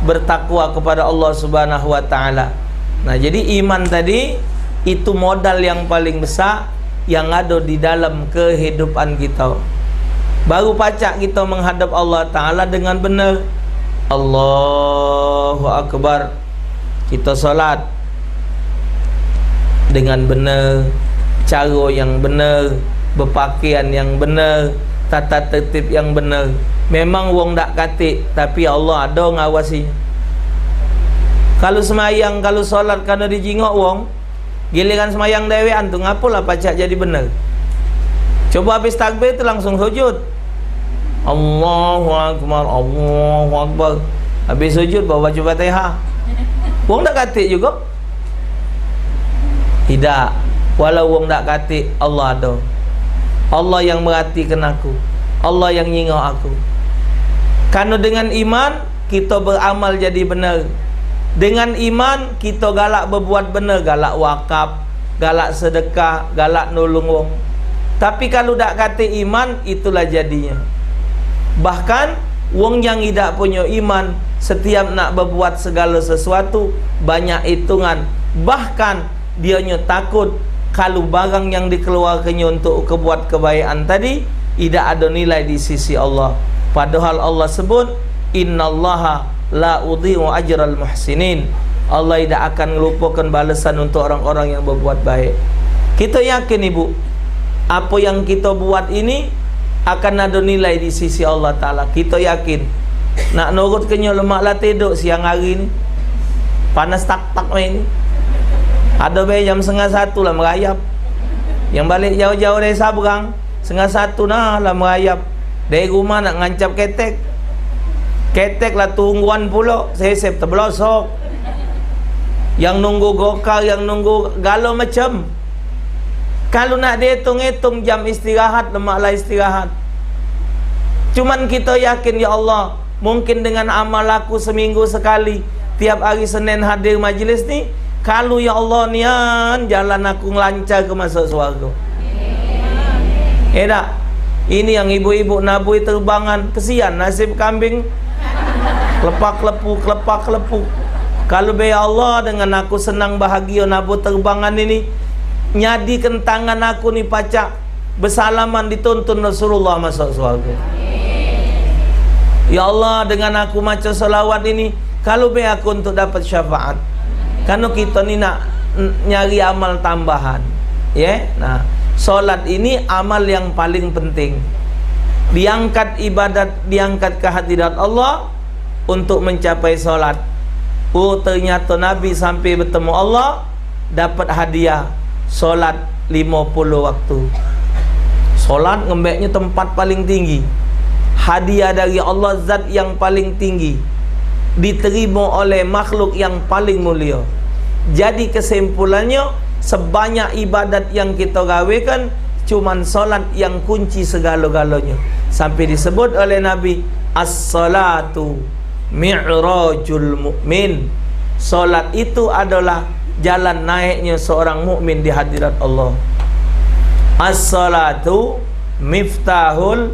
bertakwa kepada Allah Subhanahu wa taala. Nah, jadi iman tadi itu modal yang paling besar yang ada di dalam kehidupan kita. Baru pacak kita menghadap Allah Ta'ala dengan benar. Allahu Akbar. Kita solat dengan benar, cara yang benar, berpakaian yang benar, tata tertib yang benar. Memang wong tak katik, tapi Allah ada ngawasi. Kalau semayang, kalau solat kerana dijingok wong, giliran semayang dewean tu ngapalah pacak jadi benar. Coba habis takbir tu langsung sujud. Allahu Akbar, Allahu Akbar. Habis sujud bawa baca Fatihah. Wong tak katik juga? Tidak. Walau wong tak katik, Allah ada. Allah yang merhatikan aku, Allah yang nyingok aku. Karena dengan iman kita beramal jadi benar. Dengan iman kita galak berbuat benar, galak wakaf, galak sedekah, galak nolong wong. Tapi kalau tak kata iman, itulah jadinya. Bahkan wong yang tidak punya iman, setiap nak berbuat segala sesuatu banyak hitungan. Bahkan dianya takut kalau barang yang dikeluarkannya untuk kebuat kebaikan tadi tidak ada nilai di sisi Allah. Padahal Allah sebut innallaha la udhi'u ajral muhsinin. Allah tidak akan melupakan balasan untuk orang-orang yang berbuat baik. Kita yakin ibu, apa yang kita buat ini akan ada nilai di sisi Allah Ta'ala. Kita yakin. Nak nurut kenyo lemak lah tidur siang hari ni, panas tak-tak main ni. Ada bayi jam 1:30 lah merayap. Yang balik jauh-jauh dari Sabrang 1:30 nah lah merayap. Dari rumah nak ngancap ketek. Ketek lah tungguan pula, sesep terbelosok. Yang nunggu gokar, yang nunggu galau macam. Kalau nak dihitung-hitung jam istirahat, lemaklah istirahat. Cuman kita yakin, ya Allah, mungkin dengan amal aku seminggu sekali, tiap hari Senin hadir majlis ni, kalau ya Allah nian jalan aku lancar ke masuk surga. Tak? Ini yang ibu-ibu nabui terbangan, kesian nasib kambing. Klepak lepuk. Kalau be Allah dengan aku senang bahagia nabu terbangan ini, nyadikan tangan aku ni pacak bersalaman dituntun Rasulullah masuk surga. Ya Allah, dengan aku macam salawat ini, kalau be aku untuk dapat syafaat. Karena kita ni nak nyari amal tambahan. Ya, nah, solat ini amal yang paling penting. Diangkat ibadat, diangkat ke hadirat Allah untuk mencapai solat. Oh, ternyata Nabi sampai bertemu Allah dapat hadiah solat 50 waktu. Solat ngembeknya tempat paling tinggi. Hadiah dari Allah, zat yang paling tinggi, diterima oleh makhluk yang paling mulia. Jadi kesimpulannya, sebanyak ibadat yang kita gawekan, cuman solat yang kunci segala-galanya. Sampai disebut oleh Nabi, as-salatu mi'rajul mu'min. Solat itu adalah jalan naiknya seorang mukmin di hadirat Allah. As-salatu miftahul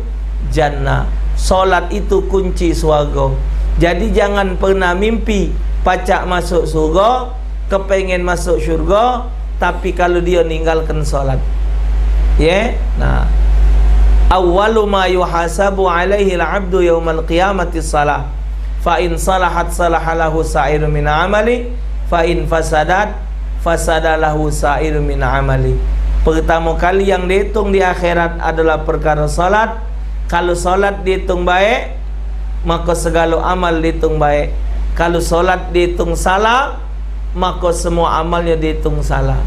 jannah. Solat itu kunci surga. Jadi jangan pernah mimpi pacak masuk surga, kepengen masuk syurga, tapi kalau dia ninggalkan solat. Ya, nah, awwalu ma yuhasabu alaihi al-'abdu yaumal qiyamati shalah. Fa in salahat salahalahu sa'iru min amali, fa in fasadat fasadalahu sa'iru min amali. Pertama kali yang dihitung di akhirat adalah perkara salat. Kalau salat dihitung baik, maka segala amal dihitung baik. Kalau salat dihitung salah, maka semua amalnya dihitung salah.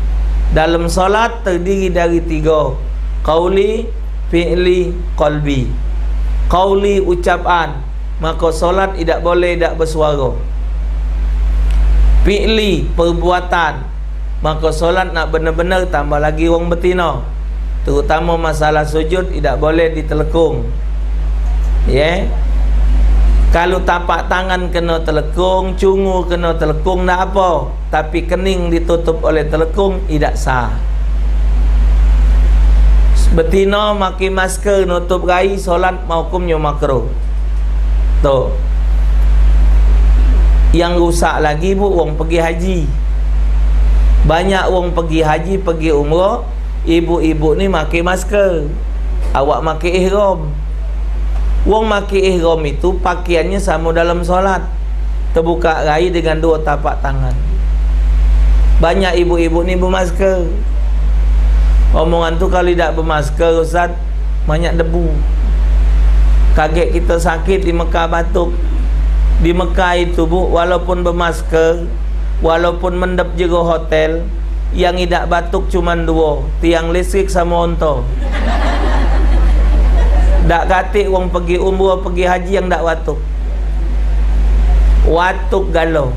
Dalam salat terdiri dari 3: qauli, fi'li, qalbi. Qauli ucapan, maka solat tidak boleh tidak bersuara. Fi'li perbuatan, maka solat nak benar-benar, tambah lagi orang betina, terutama masalah sujud tidak boleh ditelekung. Ya, kalau tapak tangan kena telekung, cungu kena telekung, tak apa, tapi kening ditutup oleh telekung tidak sah. Betina maki masker nutup rai, solat hukumnya makruh. Tu. Yang rusak lagi bu, orang pergi haji. Banyak orang pergi haji, pergi umrah, ibu-ibu ni maki masker, awak maki ihram. Orang maki ihram itu pakaiannya sama dalam solat, terbuka rai dengan 2 tapak tangan. Banyak ibu-ibu ni bermasker. Omongan tu kalau tidak bermasker, Ustaz, banyak debu. Kaget kita sakit di Mekah batuk. Di Mekah itu bu, walaupun bermasker, walaupun mendap juga hotel, yang tidak batuk cuma 2, tiang listrik sama onto. Tak katik orang pergi umrah, pergi haji yang tak batuk. Watuk galau.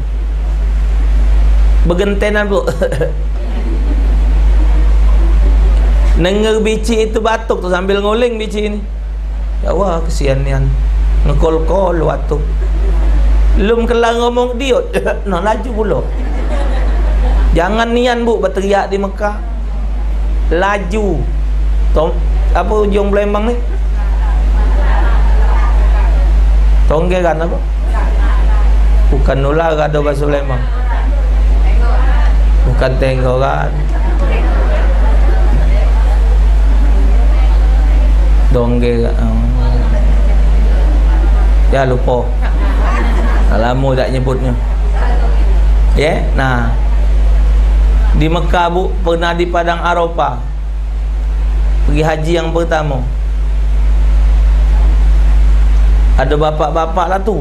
Bergentenan bu. Dengar bici itu batuk tu sambil nguling bici ni. Ya Allah, kesian nian. Ngekol-kol watuk. Belum kelar ngomong dia, nak laju pula. Jangan nian bu berteriak di Mekah. Laju. Apa ujung Palembang ni? Tonggeran apa? Bukan nular ada bahasa Palembang. Bukan tenggoran. Dongge. Ya lupa. Lama tak nyebutnya. Ya, nah. Di Mekah bu, pernah di Padang Arafah. Pergi haji yang pertama. Ada bapak-bapak lah tu,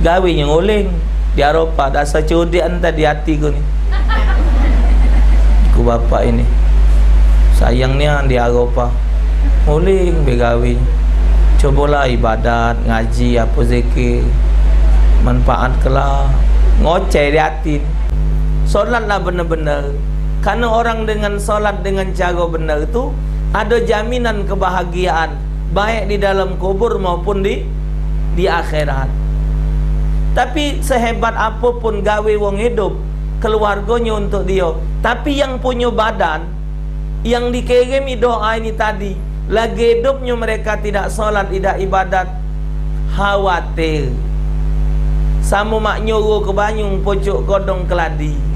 gawinya nguling di Arafah. Dasar cerdik entah di hati ku ni. Ku bapak ini sayangnya di Arafah nguling begawi. Cobalah ibadat, ngaji, apa zikir, manfaat kelah. Ngoceh di hati. Solatlah benar-benar. Karena orang dengan solat dengan cara benar itu ada jaminan kebahagiaan, baik di dalam kubur maupun di akhirat. Tapi sehebat apapun gawe wong hidup, keluarganya untuk dia, tapi yang punya badan, yang dikirimi doa ini tadi, lagi hidupnya mereka tidak solat, tidak ibadat, khawatir. Sama mak nyuruh ke Banyung pojok kodong keladi.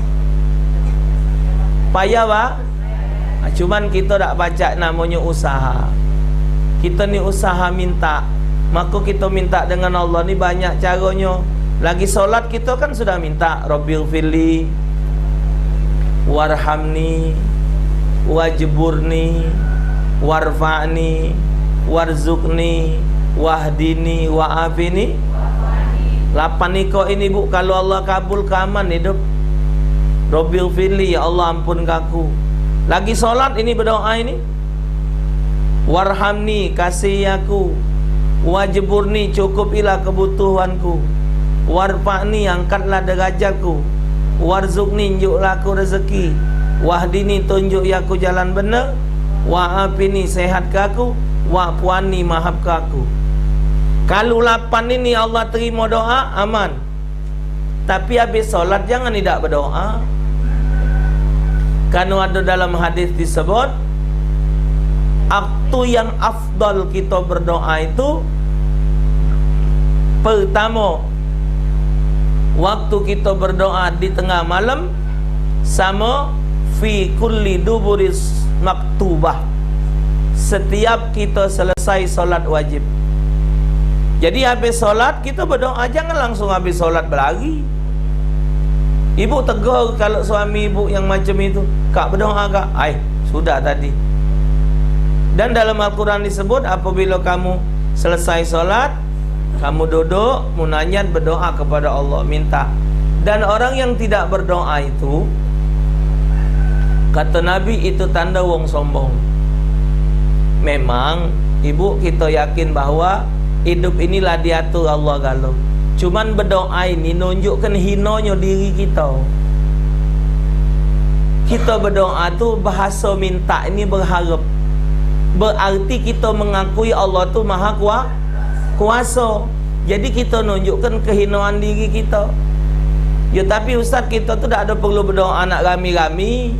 Payah pak? Cuman kita tak baca namanya usaha. Kita ni usaha minta. Maka kita minta dengan Allah ni banyak caranya. Lagi solat kita kan sudah minta Rabbil firli warhamni wajburni warfa'ni warzukni wahdini wa'afini. 8 niko ini bu, kalau Allah kabul keaman hidup. Rabbil firli, ya Allah ampunkan aku. Lagi solat ini berdoa ini. Warhamni, kasih aku. Wajburni, cukupilah kebutuhanku. Warfa'ni, angkatlah derajatku. Warzukni, tunjuklah aku rezeki. Wahdini, tunjuk aku jalan benar. Wa'afini, sehatkan aku. Wa'fuani, maafkan aku. Kalau 8 ini Allah terima doa, aman. Tapi habis solat jangan tidak berdoa. Karena ada dalam hadis disebut, waktu yang afdal kita berdoa itu pertama, waktu kita berdoa di tengah malam, sama fi kulli duburis maktubah, setiap kita selesai solat wajib. Jadi habis solat kita berdoa, jangan langsung habis solat berlari. Ibu tegur kalau suami ibu yang macam itu, kak berdoa kak, sudah tadi. Dan dalam Al-Quran disebut, apabila kamu selesai solat, kamu duduk munajat, berdoa kepada Allah, minta. Dan orang yang tidak berdoa itu, kata Nabi, itu tanda wong sombong. Memang ibu kita yakin bahwa hidup inilah diatur Allah galau. Cuman berdoa ini nunjukkan hinanya diri kita. Kita berdoa tu bahasa minta ini berharap. Berarti kita mengakui Allah tu maha kuasa. Jadi kita nunjukkan kehinaan diri kita. Ya tapi ustaz, kita tu tak ada perlu berdoa nak rami-rami.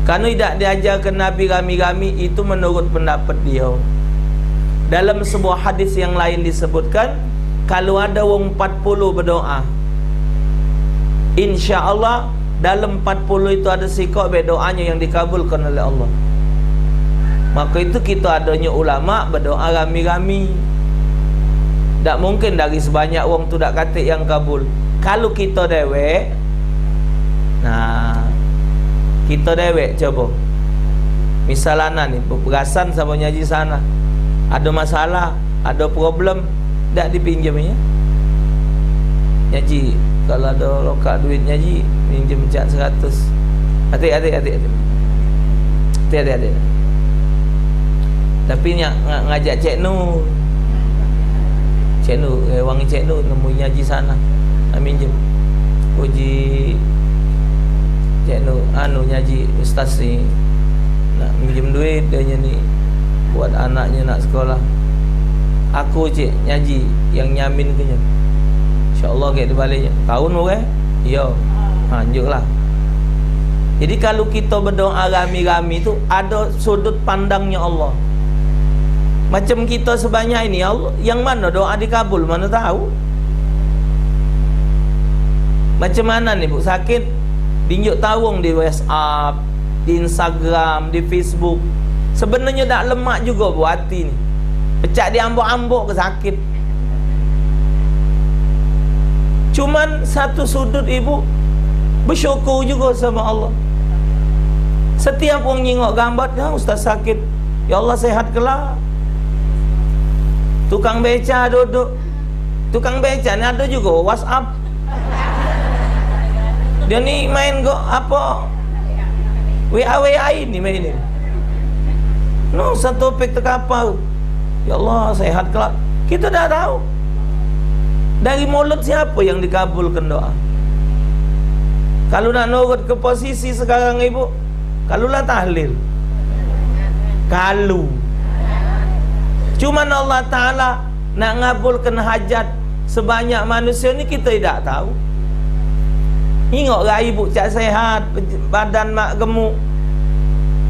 Karena tidak diajarkan Nabi rami-rami, itu menurut pendapat dia. Dalam sebuah hadis yang lain disebutkan, kalau ada wong 40 berdoa, insya Allah dalam 40 itu ada sikap berdoanya yang dikabulkan oleh Allah. Maka itu kita adanya ulama berdoa rami-rami. Tak mungkin dari sebanyak wong tu tak kata yang kabul. Kalau kita dewek, nah kita dewek coba, misalnya ni perasan sama nyaji sana, ada masalah, ada problem, tak dipinjamnya. Nyaji, kalau ada lokak duit nyaji, pinjam cat 100. Hati-hati. Tapi ngajak Cik Nur. Cik Nur, wangi Cik Nur nemu nyaji sana, nak minjem. Uji Cik Nur, nyaji ustaz ni nak minjem duit dia ni buat anaknya nak sekolah. Aku cik nyaji yang nyamin ke nya. InsyaAllah ke baliknya. Tahun orang? Ya. Anjurlah. Jadi kalau kita berdoa rami-rami tu ada sudut pandangnya Allah. Macam kita sebanyak ini, Allah yang mana doa dikabul mana tahu. Macam mana ni bu sakit, dinjuk tawung di WhatsApp, di Instagram, di Facebook. Sebenarnya tak lemak juga bu hati ni. Pecah di ambok-ambok ke sakit. Cuman satu sudut ibu bersyukur juga sama Allah. Setiap orang nyingok gambar, ya ustaz sakit, ya Allah sehat kelak. Tukang beca duduk, tukang beca ni ada juga WhatsApp. Dia ni main kok apa WA ini main ni. No, satu topik terkapal, ya Allah sehat kelak. Kita dah tahu dari mulut siapa yang dikabulkan doa. Kalau nak nurut ke posisi sekarang ibu, kalulah tahlil. Kalau cuman Allah Ta'ala nak ngabulkan hajat sebanyak manusia ni, kita tidak tahu. Tengok lah ibu cak sehat, badan mak gemuk,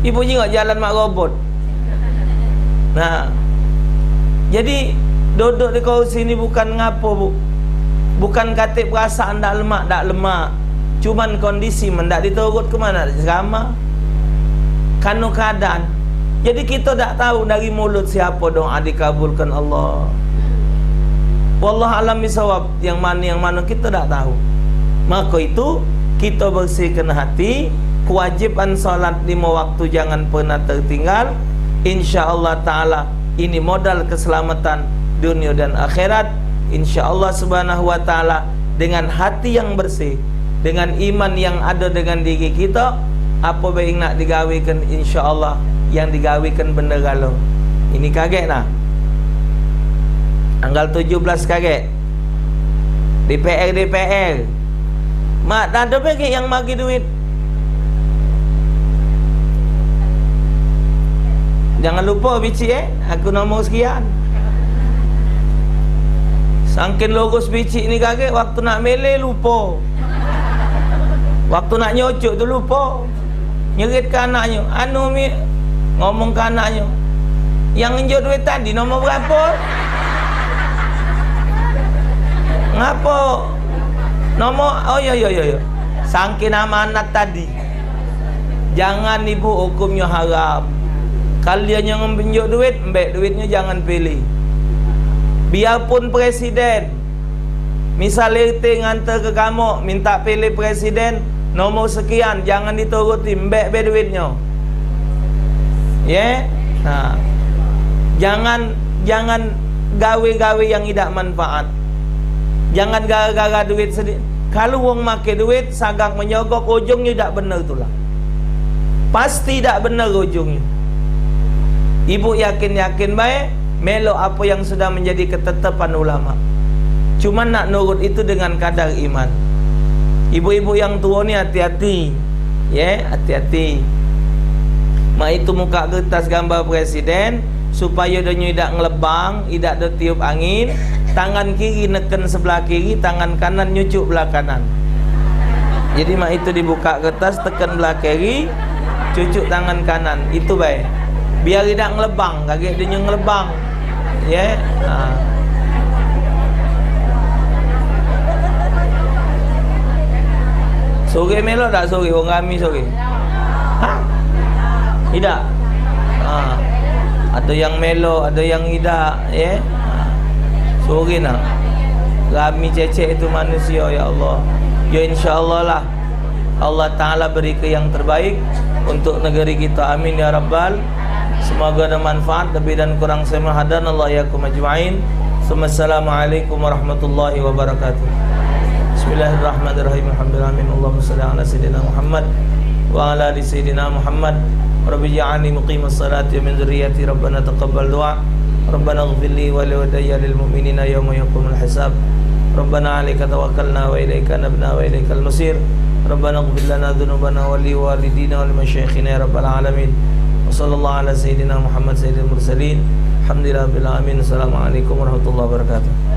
ibu tengok jalan mak robot. Nah, jadi duduk di kursi ni bukan ngapo bu, bukan kata perasaan dak lemak, cuman kondisi mendak diturut ke mana sama kanu keadaan. Jadi kita tak tahu dari mulut siapa doa dikabulkan Allah. Wallah alam bisawab, yang mana kita tak tahu. Maka itu kita bersihkan hati. Kewajiban salat 5 waktu jangan pernah tertinggal. InsyaAllah ta'ala ini modal keselamatan dunia dan akhirat. InsyaAllah subhanahu wa ta'ala, dengan hati yang bersih, dengan iman yang ada dengan diri kita, apa baik nak digawikan, insyaAllah yang digawikan benda galau. Ini kaget lah, tanggal 17 kaget DPR mak tak ada bagi yang bagi duit. Jangan lupa bici aku nombor sekian. Sangkin logos bici ni kaget, waktu nak mele lupa, waktu nak nyocok tu lupa. Nyerit ke anaknya, ngomong ke anaknya, yang nginjau duit tadi nombor berapa? Ngapa? Nombor, oh ya. Sangkin amanat tadi. Jangan ibu hukumnya haram. Kalau dia yang menunjuk duit, ambek duitnya jangan pilih. Biarpun presiden, misalnya kita ngantar ke kamu, minta pilih presiden nombor sekian, jangan dituruti, ambek duitnya. Ya, nah, jangan gawe-gawe yang tidak manfaat. Jangan gara-gara duit sedikit. Kalau orang make duit sagak menyogok, ujungnya tak benar itulah. Pasti tak benar ujungnya. Ibu yakin baik melok apa yang sudah menjadi ketetapan ulama. Cuma nak nurut itu dengan kadar iman. Ibu-ibu yang tua ni hati-hati, ya, hati-hati. Mak itu muka kertas gambar presiden supaya dia tidak ngelebang, tidak ada tiup angin. Tangan kiri neken sebelah kiri, tangan kanan nyucuk belah kanan. Jadi mak itu dibuka kertas, tekan belah kiri, cucuk tangan kanan. Itu baik. Biar tidak ngelebang, kaget dia ngelebang. Ya. Nah. Sore melo tak sore? Orang kami sore? Ha? Tidak? Ha. Ada yang melo, ada yang tidak. Ya? Ha. Sore nak. Kami cecek itu manusia, ya Allah. Ya insyaAllah lah, Allah Ta'ala beri ke yang terbaik untuk negeri kita. Amin ya Rabbal. Semoga ada manfaat. Lebih dan kurang saya mahadan Allah yakum ajma'in. Assalamualaikum warahmatullahi wabarakatuh. Bismillahirrahmanirrahim. Alhamdulillahirrahmanirrahim. Allahumma salli ala Sayyidina Muhammad wa ala ali Sayyidina Muhammad. Rabbi ja'alni muqimas salati wa min dzurriyyati. Rabbana taqabbal du'a. Rabbana ighfirli wa li walidayya lil mu'minina yawma yaqumul hisab. Rabbana 'alaika tawakkalna wa ilaika nabna wa ilaikal masir. Rabbana ighfir lana dzunubana wa li walidina wa li masyayikhina ya rabbal alamin. Sallallahu ala Sayyidina Muhammad Sayyidil Mursalin. Alhamdulillah bil alamin. Assalamualaikum warahmatullahi wabarakatuh.